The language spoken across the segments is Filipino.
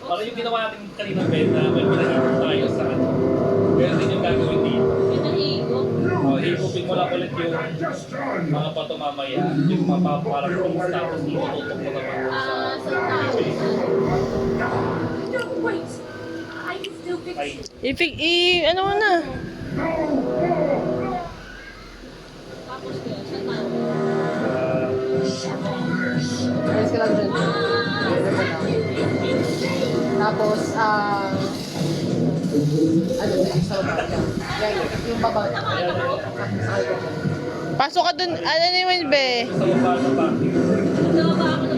Parang yung ginawa natin kanina, Ben, na may pinahintay tayo sa ano. Meron din yung gagawin dito. Pinahigop. Higupin mo lang ulit yung mga bato mamaya. Yung mapaparang pins tapos itututok mo naman sa Sa tao. No, wait. I can still fix ay. it. Ano mo na? Tapos kaya, sa tao. Ayos ka lang dyan. Tapos, ano na, isa ba? Yan, yung baba. Pasok ka dun. Ano naman, be? Sa baba sa parking. Nababa ako yung...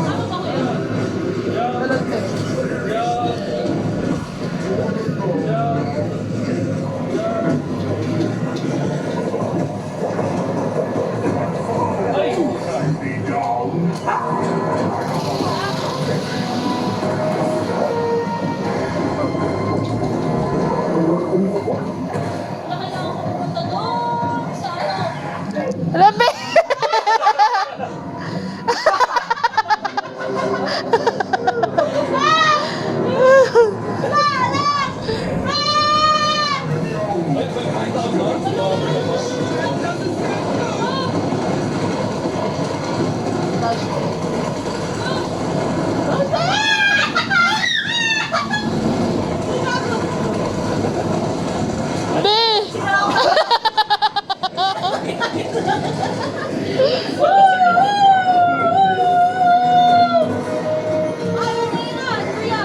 Ano ba ko yun? Talon ka. Wala kailangan ko pumunta doon. Sa ano? Labi!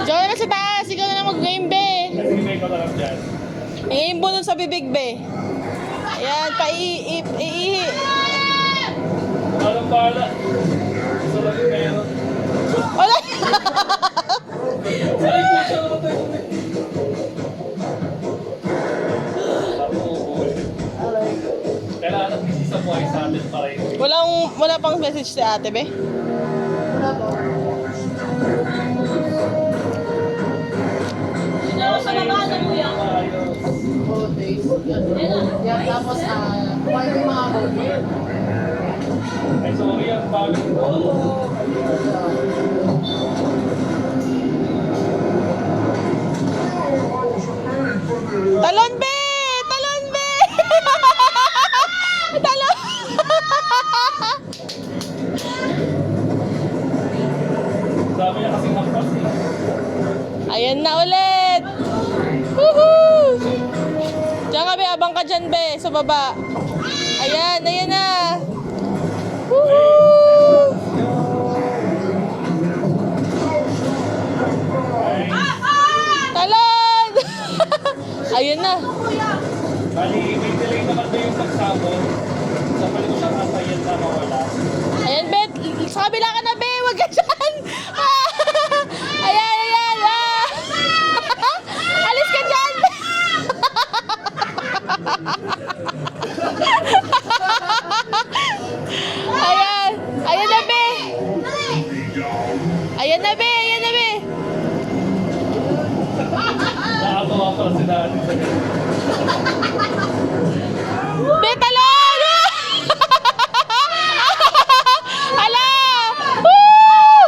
Diyan na sa taas. Ikaw na lang mag-game, be. Sige, may katarap dyan. Ngayon bunod sa bibig, be. Ayan, paiihi. Walang bala. Gusto lang yung meron. Wala. Ay, puso naman tayo. Kailangan natin isa buhay sa atin para yun. Wala pang message si ate, be. Wala po. Sa baba na mo yan. 4 days. Yan, tapos, kumain yung mga burger. Ay, sorry, ang bagay ko. Talon, be! Talon, be! Talon! Sabi niya kasing hampas eh. Ayan na ulit! Woohoo! Diyan ka, be. Abang ka dyan, be. Sa baba. Ayan na. Woohoo! Talon! Ayun na. Bali, may delay naman na yung pagsabot. Sa paligod ng atayan na mawala. Ayan, be. Sa kabila ka na, be. Huwag ka dyan. Ayan. Alis ka dyan. Ayan na, be. Ayan na, be. Nakatawa pala si Daddy sa ganyan. Be, talon! Hala! Woo!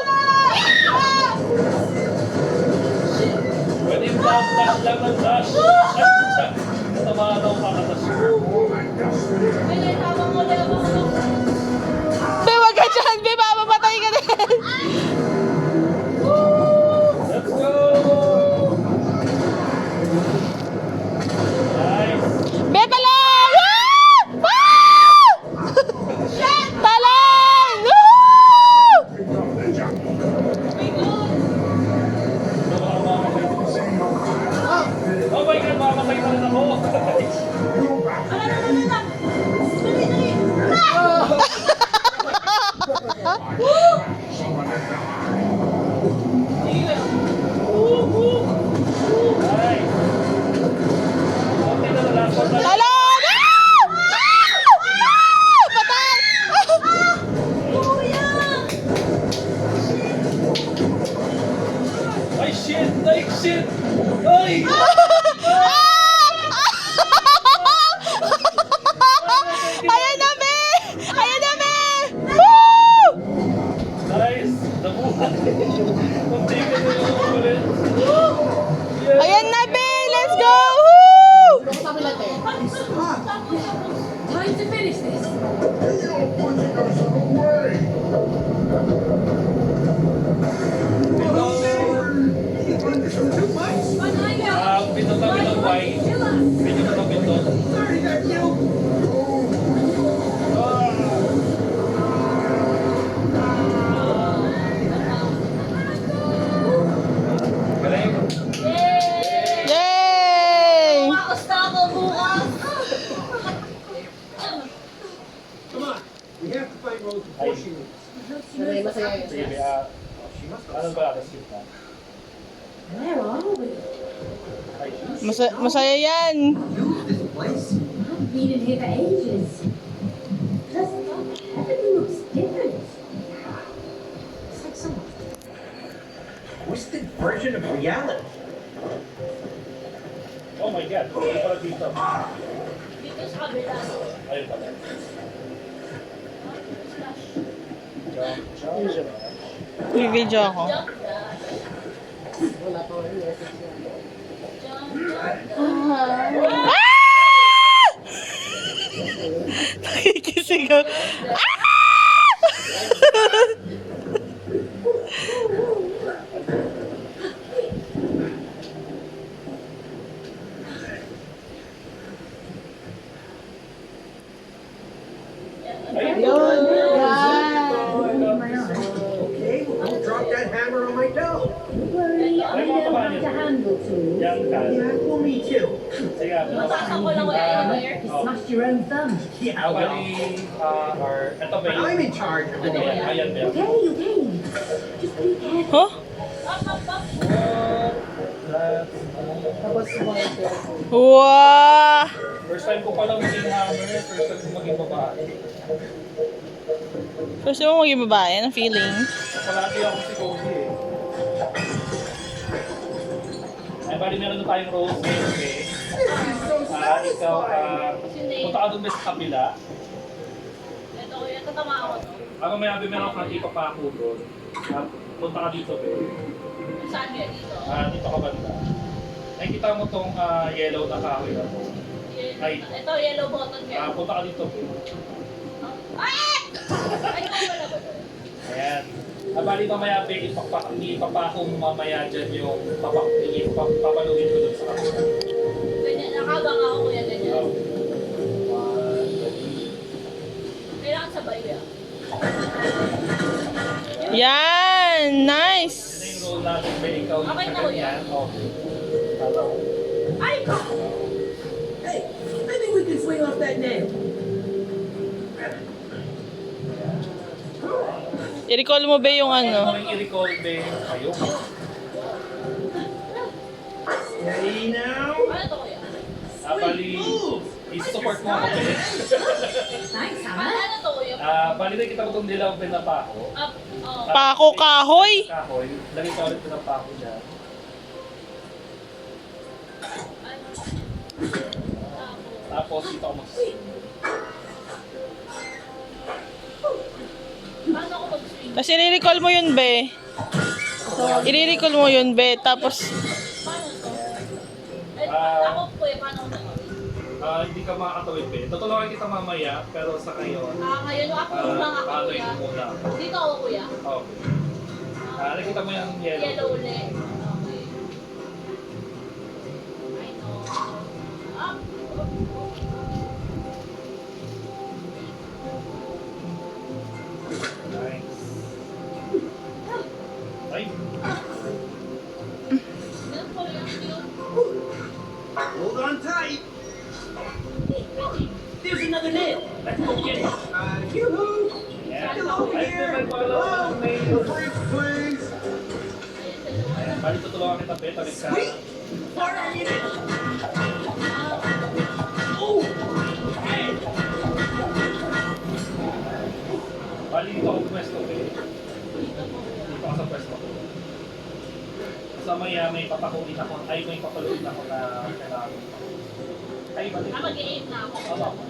going to finish this. You're pushing us away. But I know. Pindot na pindot, Pai. Kill us. Pindot na pindot. Sorry, that you. Galing. Yay! Tapos na ako bukas. We have to find Rose before she leaves. Sanay masaya yun. Sige, anong ba natin skip na? Where are we? Masaya yan. I've been in here for ages. Plus, everything looks different. It's like some Twisted version of reality. Oh my God, hindi pala dito. dito sa kabila. Ayun pala. Video ako. Wala pa rin message yan. Ah! Nakikisigaw. Ayun. Okay, well, don't drop that hammer on my toe. Worry, I know how to handle tools. Yang ka. Yeah, well, me too. Sige, Masasako lang ko anywhere. Smash your own thumb. Yeah, well, Bali, ito ba but yung... I'm in charge of the day. Ayan, ayan. Okay. Just be careful. Huh? Tapos sumagot ko. Wow! First time ko palang maging hammer, first time ko maging babae. First mo maging babae, ang feeling. Palagi ako si Cody eh. Ay, bali meron na tayong role ngayon eh. Ikaw, punta ka doon ba sa kabila? Ito, yan. Tatama ako. Mamaya meron kang ipapako doon. Punta ka dito eh. Saan yan dito? Dito ka banda. Nakikita mo tong yellow na kahoy na to. Ay. Ito, yellow button yan. Punta ka dito. Ay! Ay, wala ba ito? Ayan. Bali mamaya ipapako mo mamaya dyan yung papaluin ko doon sa kapila. Ganyan, nakabang ako kuya ganyan. Oh. Kailangan sabay yan. Yan! Nice! Ito yung role natin ba ikaw yung Okay na sa ko ganyan? yan. Okay. Ay! Hey, I think we can swing off that nail. I-recall mo ba yung ano? Ano yung i-recall ba kayo? Steady now. Ano to kuya? Bali, i-support mo ako eh. Nice, ano to kuya? Bali na kita ko itong dilaw na pako. Up, oh. Pako kahoy! Kahoy. Lagay ka ulit ng pako dyan. Tapos ito ako Paano ako mag-swing? Tapos i-recall mo yun, be. I-recall mo yun, be. Tapos, Paano to? Ako kuya, paano ako mag hindi ka makakatawid eh. Tutulungan kita mamaya, pero sa ngayon, ngayon ako lang ako paano kuya. yun muna. Dito ako kuya. Okay. Nakita mo yung yellow. Yellow ulit. Okay. I know. Up. Nice. Ay, Meron po yung yun. Hold on tight. There's another nail. let's go get it. Yoo-hoo. Ayan. Get over Ay, here. naman pala ang may... Bridge, please. Ayan, bali tutulungan kita, Bet. Talit ka. Sweet. Far in it. Oh. Bali dito ako pwesto, Bet. Dito ka sa pwesto. Sa maya may papakulit ako, ay may papaluin ako na kailangan. Ay, bali. Mag-i-aim na ako. Tama.